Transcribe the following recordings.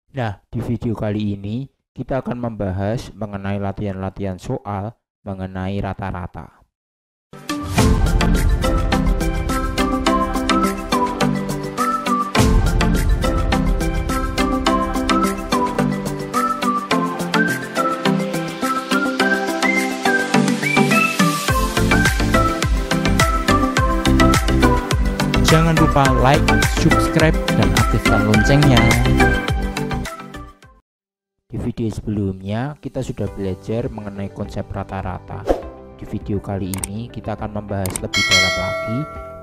Nah, di video kali ini kita akan membahas mengenai latihan-latihan soal mengenai rata-rata. Jangan lupa like, subscribe, dan aktifkan loncengnya. Di video sebelumnya kita sudah belajar mengenai konsep rata-rata. Di video kali ini kita akan membahas lebih dalam lagi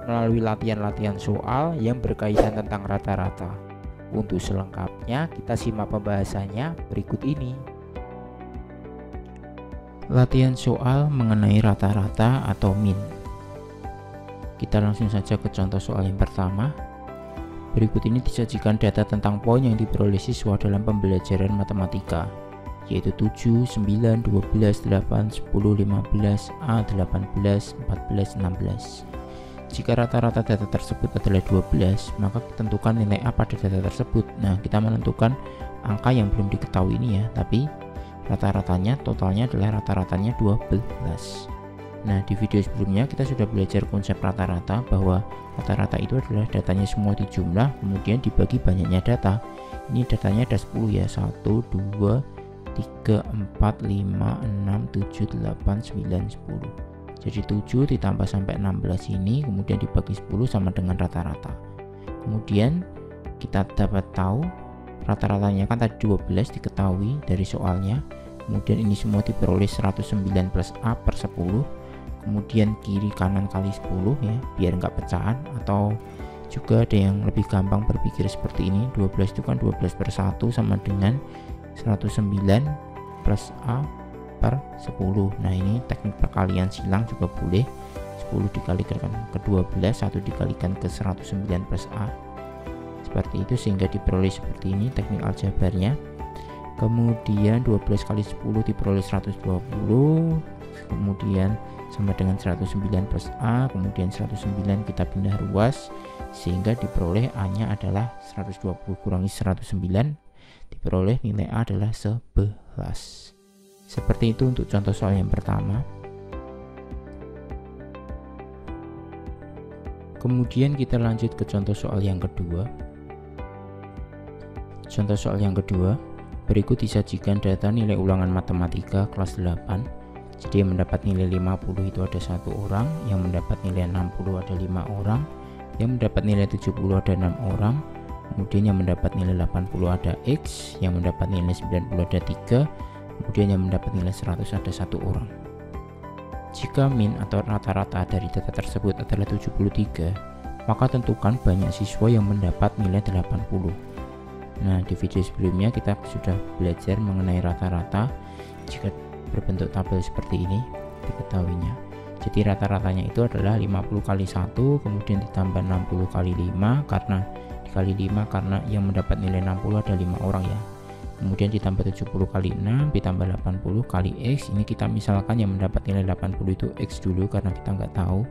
melalui latihan-latihan soal yang berkaitan tentang rata-rata. Untuk selengkapnya kita simak pembahasannya berikut ini. Latihan soal mengenai rata-rata atau min. Kita langsung saja ke contoh soal yang pertama. Berikut ini disajikan data tentang poin yang diperoleh siswa dalam pembelajaran matematika, yaitu 7, 9, 12, 8, 10, 15, A, 18, 14, 16. Jika rata-rata data tersebut adalah 12, maka tentukan nilai A pada data tersebut. Nah, kita menentukan angka yang belum diketahui ini ya, tapi rata-ratanya, totalnya adalah rata-ratanya 12. Nah, di video sebelumnya kita sudah belajar konsep rata-rata, bahwa rata-rata itu adalah datanya semua dijumlah kemudian dibagi banyaknya data. Ini datanya ada 10 ya, 1, 2, 3, 4, 5, 6, 7, 8, 9, 10. Jadi 7 ditambah sampai 16 ini kemudian dibagi 10 sama dengan rata-rata. Kemudian kita dapat tahu rata-ratanya kan tadi 12 diketahui dari soalnya. Kemudian ini semua diperoleh 109 plus A per 10. Kemudian kiri kanan kali 10 ya, biar nggak pecahan. Atau juga ada yang lebih gampang berpikir seperti ini, 12 itu kan 12 per 1 sama dengan 109 plus A per 10. Nah, ini teknik perkalian silang juga boleh. 10 dikalikan ke 12, 1 dikalikan ke 109 plus A, seperti itu, sehingga diperoleh seperti ini teknik aljabarnya. Kemudian 12 kali 10 diperoleh 120, kemudian sama dengan 109 plus A, kemudian 109 kita pindah ruas sehingga diperoleh A nya adalah 120 kurangi 109, diperoleh nilai A adalah 11. Seperti itu untuk contoh soal yang pertama. Kemudian kita lanjut ke contoh soal yang kedua. Contoh soal yang kedua, berikut disajikan data nilai ulangan matematika kelas 8. Jadi yang mendapat nilai 50 itu ada 1 orang, yang mendapat nilai 60 ada 5 orang, yang mendapat nilai 70 ada 6 orang, kemudian yang mendapat nilai 80 ada X, yang mendapat nilai 90 ada 3, kemudian yang mendapat nilai 100 ada 1 orang. Jika min atau rata-rata dari data tersebut adalah 73, maka tentukan banyak siswa yang mendapat nilai 80. Nah, di video sebelumnya kita sudah belajar mengenai rata-rata. Jika berbentuk tabel seperti ini diketahuinya, jadi rata-ratanya itu adalah 50 kali 1 kemudian ditambah 60 kali 5, karena dikali 5 karena yang mendapat nilai 60 ada 5 orang ya, kemudian ditambah 70 kali 6 ditambah 80 kali X. Ini kita misalkan yang mendapat nilai 80 itu X dulu karena kita nggak tahu.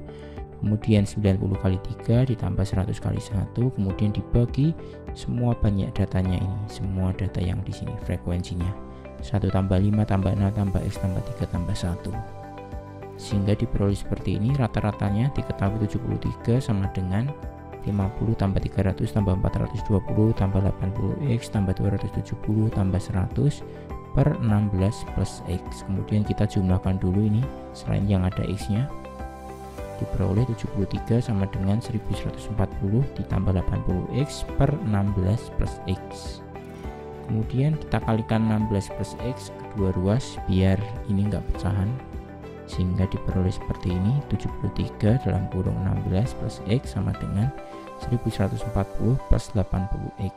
Kemudian 90 kali 3 ditambah 100 kali 1, kemudian dibagi semua banyak datanya ini, semua data yang di sini frekuensinya 1 tambah 5 tambah 0 tambah X tambah 3 tambah 1, sehingga diperoleh seperti ini. Rata-ratanya diketahui 73 sama dengan 50 tambah 300 tambah 420 tambah 80 X tambah 270 tambah 100 per 16 plus X. Kemudian kita jumlahkan dulu ini, selain yang ada X nya, diperoleh 73 sama dengan 1140 ditambah 80 X per 16 plus X. Kemudian kita kalikan 16 plus X kedua ruas biar ini enggak pecahan, sehingga diperoleh seperti ini, 73 dalam kurung 16 plus X sama dengan 1140 plus 80X.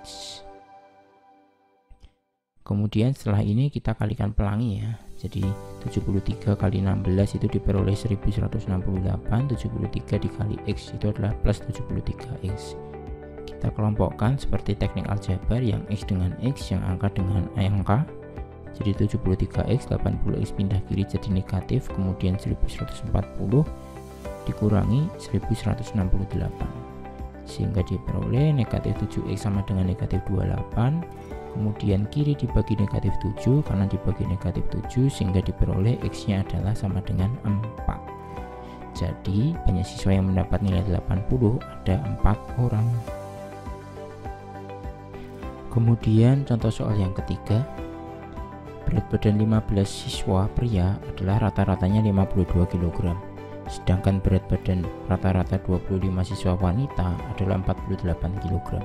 Kemudian setelah ini kita kalikan pelangi ya, jadi 73 kali 16 itu diperoleh 1168, 73 dikali X itu adalah plus 73X. Kita kelompokkan seperti teknik aljabar, yang X dengan X, yang angka dengan angka. Jadi 73X, 80X pindah kiri jadi negatif, kemudian 1140 dikurangi 1168, sehingga diperoleh negatif 7X sama dengan negatif 28, kemudian kiri dibagi negatif 7 karena dibagi negatif 7 sehingga diperoleh X nya adalah sama dengan 4. Jadi banyak siswa yang mendapat nilai 80 ada 4 orang. Kemudian contoh soal yang ketiga, berat badan 15 siswa pria adalah rata-ratanya 52 kg, sedangkan berat badan rata-rata 25 siswa wanita adalah 48 kg.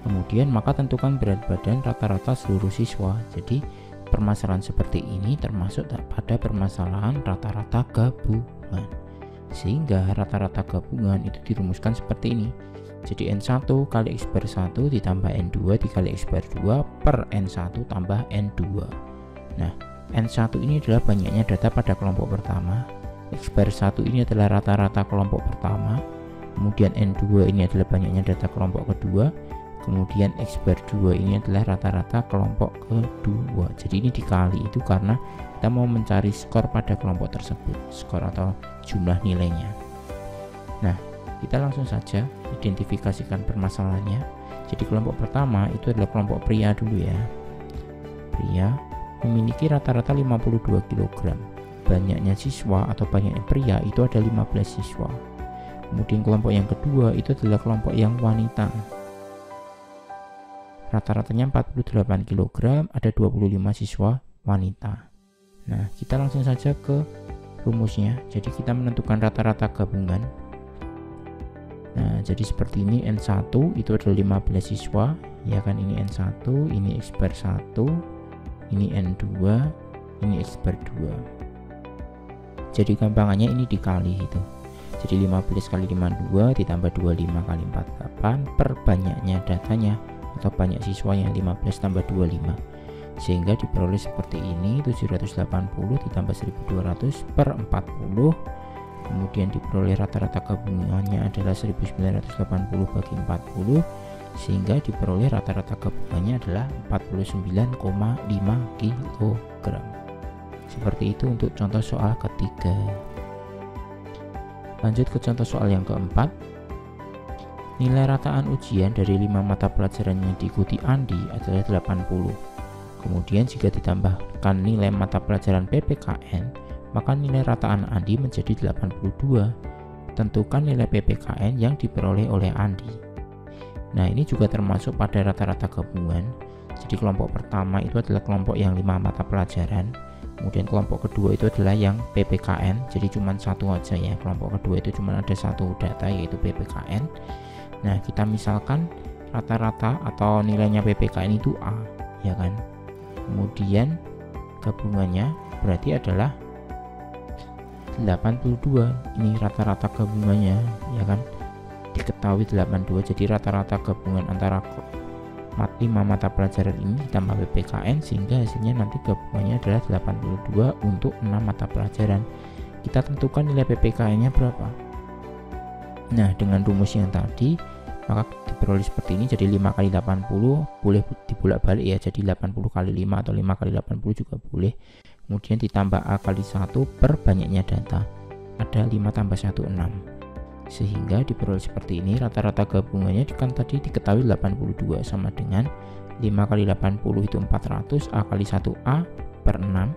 Kemudian maka tentukan berat badan rata-rata seluruh siswa. Jadi permasalahan seperti ini termasuk pada permasalahan rata-rata gabungan, sehingga rata-rata gabungan itu dirumuskan seperti ini. Jadi N1 kali X bar 1 ditambah N2 dikali X bar 2 per N1 tambah N2. Nah, N1 ini adalah banyaknya data pada kelompok pertama, X bar 1 ini adalah rata-rata kelompok pertama, kemudian N2 ini adalah banyaknya data kelompok kedua, kemudian X bar 2 ini adalah rata-rata kelompok kedua. Jadi ini dikali itu karena kita mau mencari skor pada kelompok tersebut, skor atau jumlah nilainya. Nah, kita langsung saja identifikasikan permasalahannya. Jadi kelompok pertama itu adalah kelompok pria dulu ya. Pria memiliki rata-rata 52 kg. Banyaknya siswa atau banyaknya pria itu ada 15 siswa. Kemudian kelompok yang kedua itu adalah kelompok yang wanita. Rata-ratanya 48 kg, ada 25 siswa wanita. Nah, kita langsung saja ke rumusnya. Jadi kita menentukan rata-rata gabungan. Nah, jadi seperti ini, N1 itu adalah 15 siswa, ya kan, ini N1, ini X bar 1, ini N2, ini X bar 2. Jadi gampangannya ini dikali itu. Jadi 15 kali 52 ditambah 25 kali 48 per banyaknya datanya atau banyak siswanya 15 tambah 25, sehingga diperoleh seperti ini, 780 ditambah 1200 per 40. Kemudian diperoleh rata-rata gabungannya adalah 1980 bagi 40, sehingga diperoleh rata-rata gabungannya adalah 49,5 kg. Seperti itu untuk contoh soal ketiga. Lanjut ke contoh soal yang keempat. Nilai rataan ujian dari 5 mata pelajaran yang diikuti Andi adalah 80. Kemudian jika ditambahkan nilai mata pelajaran PPKN, maka nilai rataan Andi menjadi 82. Tentukan nilai PPKN yang diperoleh oleh Andi. Nah, ini juga termasuk pada rata-rata gabungan. Jadi kelompok pertama itu adalah kelompok yang 5 mata pelajaran. Kemudian kelompok kedua itu adalah yang PPKN. Jadi cuma satu aja ya. Kelompok kedua itu cuma ada satu data, yaitu PPKN. Nah, kita misalkan rata-rata atau nilainya PPKN itu A, ya kan. Kemudian gabungannya berarti adalah 82. Ini rata-rata gabungannya, ya kan, diketahui 82. Jadi rata-rata gabungan antara 5 mata pelajaran ini ditambah PPKN, sehingga hasilnya nanti gabungannya adalah 82 untuk 6 mata pelajaran. Kita tentukan nilai PPKN nya berapa. Nah, dengan rumus yang tadi maka diperoleh seperti ini. Jadi 5 kali 80 boleh dibolak-balik ya, jadi 80 kali 5 atau 5 kali 80 juga boleh. Kemudian ditambah A kali 1 per banyaknya data, ada 5 tambah 1 6, sehingga diperoleh seperti ini. Rata-rata gabungannya kan tadi diketahui 82 sama dengan 5 kali 80 itu 400, A kali 1A per 6,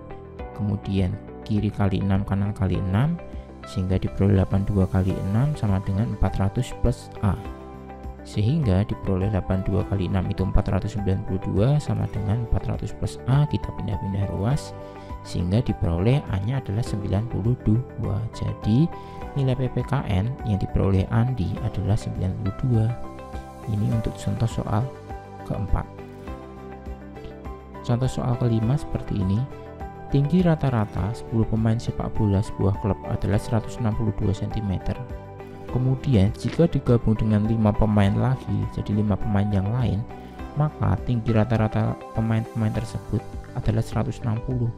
kemudian kiri kali 6 kanan kali 6, sehingga diperoleh 82 kali 6 sama dengan 400 plus A, sehingga diperoleh 82 kali 6 itu 492 sama dengan 400 plus A. Kita pindah-pindah ruas sehingga diperoleh A nya adalah 92. Jadi nilai PPKN yang diperoleh Andi adalah 92. Ini untuk contoh soal keempat. Contoh soal kelima seperti ini. Tinggi rata-rata 10 pemain sepak bola sebuah klub adalah 162 cm. Kemudian jika digabung dengan 5 pemain lagi, jadi 5 pemain yang lain, maka tinggi rata-rata pemain-pemain tersebut adalah 160.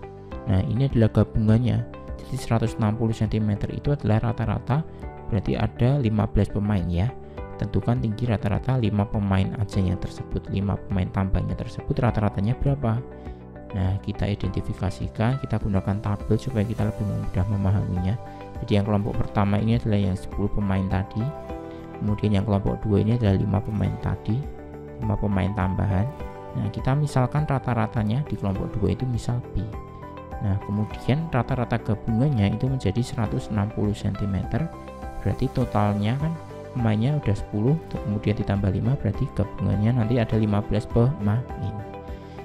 Nah, ini adalah gabungannya. Jadi 160 cm itu adalah rata-rata, berarti ada 15 pemain ya. Tentukan tinggi rata-rata 5 pemain aja yang tersebut, 5 pemain tambahnya tersebut rata-ratanya berapa. Nah, kita identifikasikan, kita gunakan tabel supaya kita lebih mudah memahaminya. Jadi yang kelompok pertama ini adalah yang 10 pemain tadi. Kemudian yang kelompok 2 ini adalah 5 pemain tadi, 5 pemain tambahan. Nah, kita misalkan rata-ratanya di kelompok 2 itu misal B. Nah, kemudian rata-rata gabungannya itu menjadi 160 cm. Berarti totalnya kan pemainnya udah 10, kemudian ditambah 5, berarti gabungannya nanti ada 15 pemain.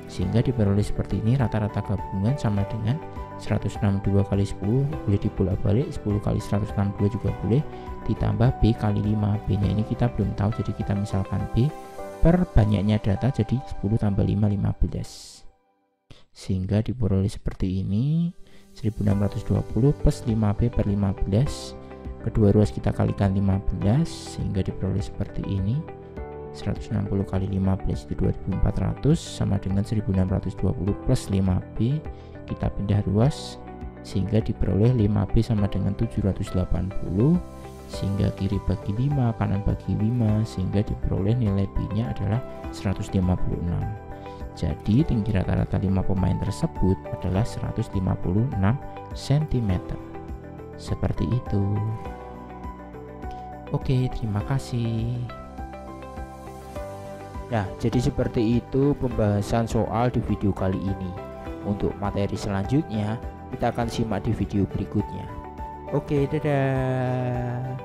Sehingga diperoleh seperti ini, rata-rata gabungan sama dengan 162 kali 10, boleh dibolak-balik, 10 kali 162 juga boleh, ditambah B kali 5. B nya ini kita belum tahu, jadi kita misalkan B per banyaknya data, jadi 10 tambah 5, 15. Sehingga diperoleh seperti ini, 1620 plus 5B per 15. Kedua ruas kita kalikan 15, sehingga diperoleh seperti ini. 160 kali 15 itu 2400, sama dengan 1620 plus 5B. Kita pindah ruas, sehingga diperoleh 5B sama dengan 780, sehingga kiri bagi 5, kanan bagi 5, sehingga diperoleh nilai B nya adalah 156. Jadi tinggi rata-rata 5 pemain tersebut adalah 156 cm. Seperti itu. Oke, terima kasih. Nah, jadi seperti itu pembahasan soal di video kali ini. Untuk materi selanjutnya, kita akan simak di video berikutnya. Oke, dadah.